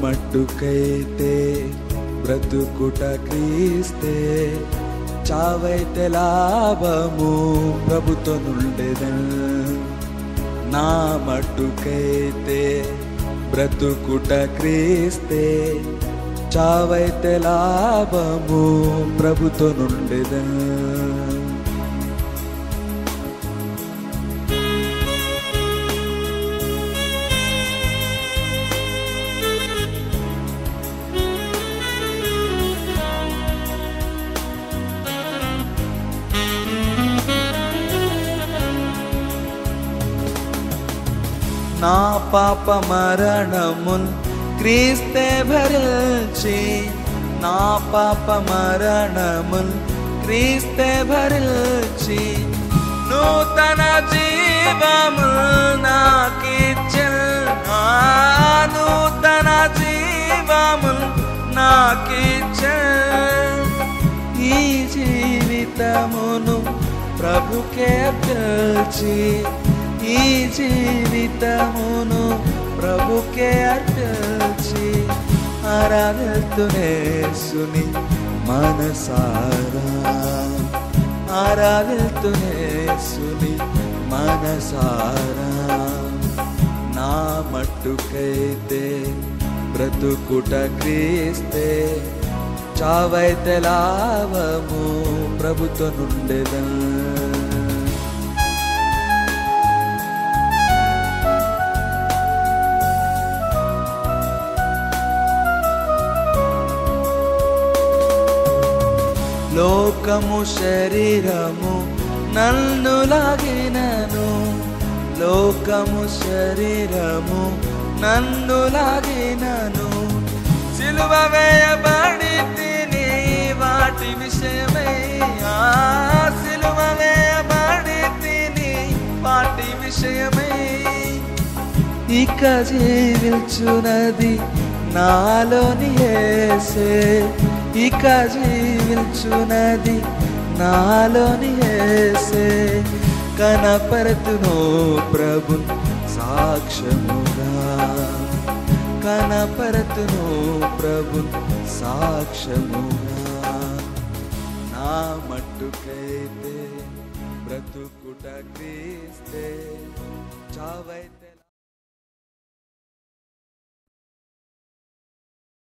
మట్టుకైతే బ్రతుకుట క్రీస్తే, చావైతే లాభము ప్రభుతో నుండెదన్. నా మట్టుకైతే బ్రతుకుట క్రీస్తే, చావైతే లాభము ప్రభుతో నుండెదన్. నా పాప మరణమున్ క్రీస్తే భరించి, నా పాప మరణమున్ క్రీస్తే భరించి, నూతన జీవము నాకిచ్చెన్. నూతన జీవము నాకిచ్చెన్. ఈ జీవితమును ప్రభుకే అర్పించి, ఈ జీవితమును ప్రభుకే అర్పించి, ఆరాధిస్తునేసుని మనసారా, ఆరాధిస్తునేసుని మనసారా. నా మట్టుకైతే బ్రతుకుట క్రీస్తే, చావైతే లాభము ప్రభుతో నుండెదన్. లోకము శరీరము నన్ను లాగినను, లోకము శరీరము నన్ను లాగినను, సిలువ వేయబడి తిని వాటి విషయమై, సిలువ వేయబడి తిని వాటి విషయమై, ఇక జీవించునది నాలోని యేసే, ఇక జీవించునది నాలోని యేసే. కనపరతును ప్రభున్ సాక్ష్యముగా, కనపరతును ప్రభున్ సాక్ష్యముగా. నా మట్టుకైతే బ్రతుకుట క్రీస్తే, చావైతే